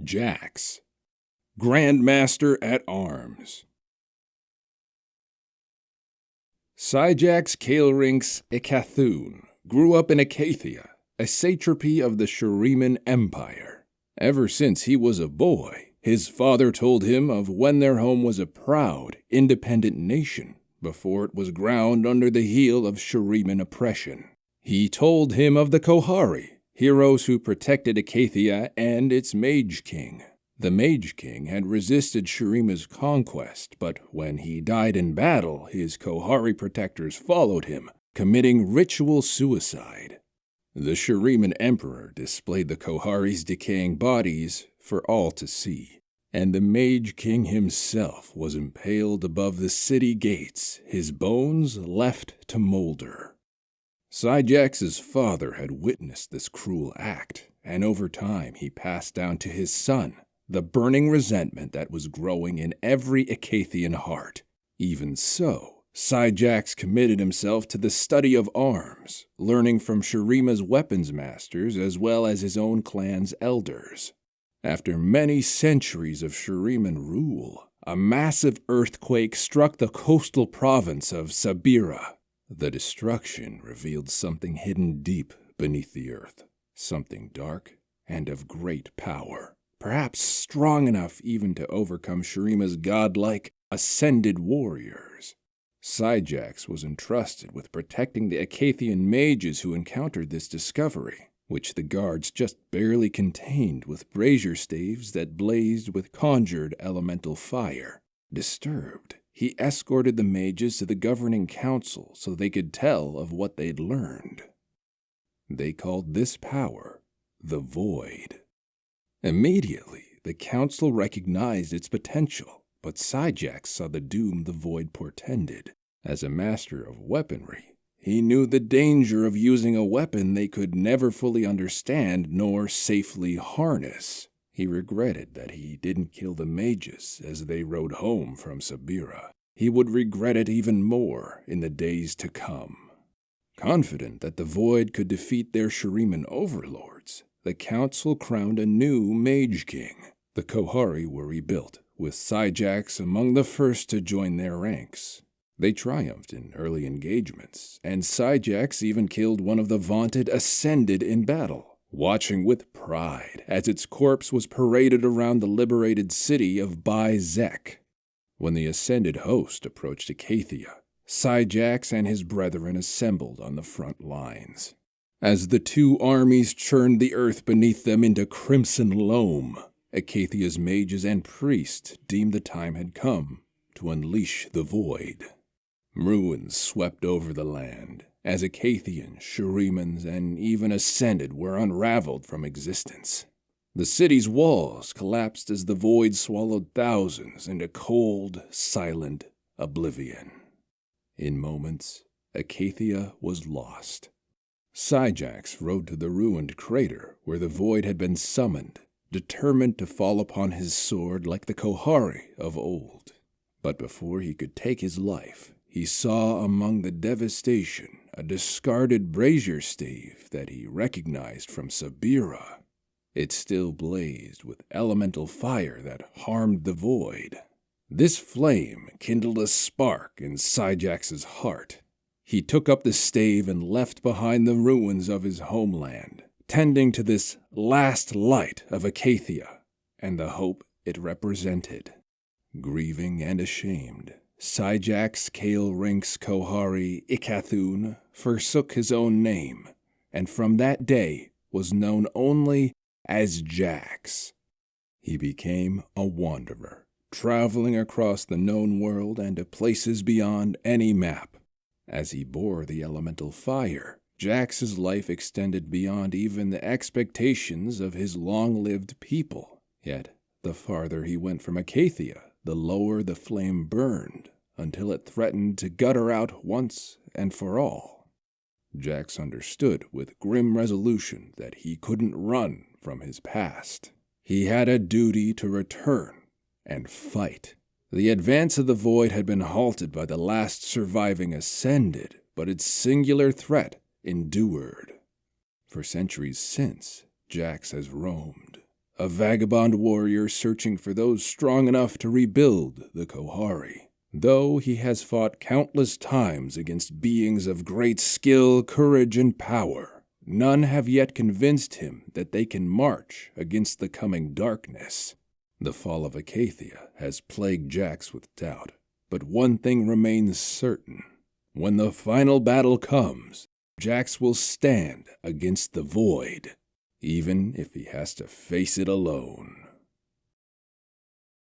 Jax, Grandmaster at Arms. Syjax Kaelrinx Ikathun grew up in Acathia, a satrapy of the Shuriman Empire. Ever since he was a boy, his father told him of when their home was a proud, independent nation before it was ground under the heel of Shuriman oppression. He told him of the Kohari, heroes who protected Acathia and its Mage King. The Mage King had resisted Shurima's conquest, but when he died in battle, his Kohari protectors followed him, committing ritual suicide. The Shuriman Emperor displayed the Kohari's decaying bodies for all to see, and the Mage King himself was impaled above the city gates, his bones left to molder. Syjax's father had witnessed this cruel act, and over time he passed down to his son the burning resentment that was growing in every Acathian heart. Even so, Syjax committed himself to the study of arms, learning from Shurima's weapons masters as well as his own clan's elders. After many centuries of Shuriman rule, a massive earthquake struck the coastal province of Sabira. The destruction revealed something hidden deep beneath the earth, something dark and of great power. Perhaps strong enough even to overcome Shurima's godlike, ascended warriors. Syjax was entrusted with protecting the Acathian mages who encountered this discovery, which the guards just barely contained with brazier staves that blazed with conjured elemental fire. Disturbed, he escorted the mages to the governing council so they could tell of what they'd learned. They called this power the Void. Immediately, the council recognized its potential, but Syjax saw the doom the Void portended. As a master of weaponry, he knew the danger of using a weapon they could never fully understand nor safely harness. He regretted that he didn't kill the mages as they rode home from Sabira. He would regret it even more in the days to come. Confident that the Void could defeat their Shuriman overlords, the council crowned a new Mage King. The Kohari were rebuilt, with Syjax among the first to join their ranks. They triumphed in early engagements, and Syjax even killed one of the vaunted Ascended in battle, watching with pride as its corpse was paraded around the liberated city of Bai-Zek. When the Ascended host approached Acathia, Syjax and his brethren assembled on the front lines. As the two armies churned the earth beneath them into crimson loam, Acathia's mages and priests deemed the time had come to unleash the Void. Ruins swept over the land, as Acathians, Shurimans, and even Ascended were unraveled from existence. The city's walls collapsed as the Void swallowed thousands into cold, silent oblivion. In moments, Acathia was lost. Syjax rode to the ruined crater where the Void had been summoned, determined to fall upon his sword like the Kohari of old. But before he could take his life, he saw among the devastation a discarded brazier stave that he recognized from Sabira. It still blazed with elemental fire that harmed the Void. This flame kindled a spark in Syjax's heart. He took up the stave and left behind the ruins of his homeland, tending to this last light of Acathia and the hope it represented. Grieving and ashamed, Syjax Kaelrinx Kohari Ikathun forsook his own name, and from that day was known only as Jax. He became a wanderer, traveling across the known world and to places beyond any map. As he bore the elemental fire, Jax's life extended beyond even the expectations of his long-lived people. Yet, the farther he went from Acathia, the lower the flame burned, until it threatened to gutter out once and for all. Jax understood with grim resolution that he couldn't run from his past. He had a duty to return and fight. The advance of the Void had been halted by the last surviving Ascended, but its singular threat endured. For centuries since, Jax has roamed, a vagabond warrior searching for those strong enough to rebuild the Kohari. Though he has fought countless times against beings of great skill, courage, and power, none have yet convinced him that they can march against the coming darkness. The fall of Acacia has plagued Jax with doubt, but one thing remains certain. When the final battle comes, Jax will stand against the void, even if he has to face it alone.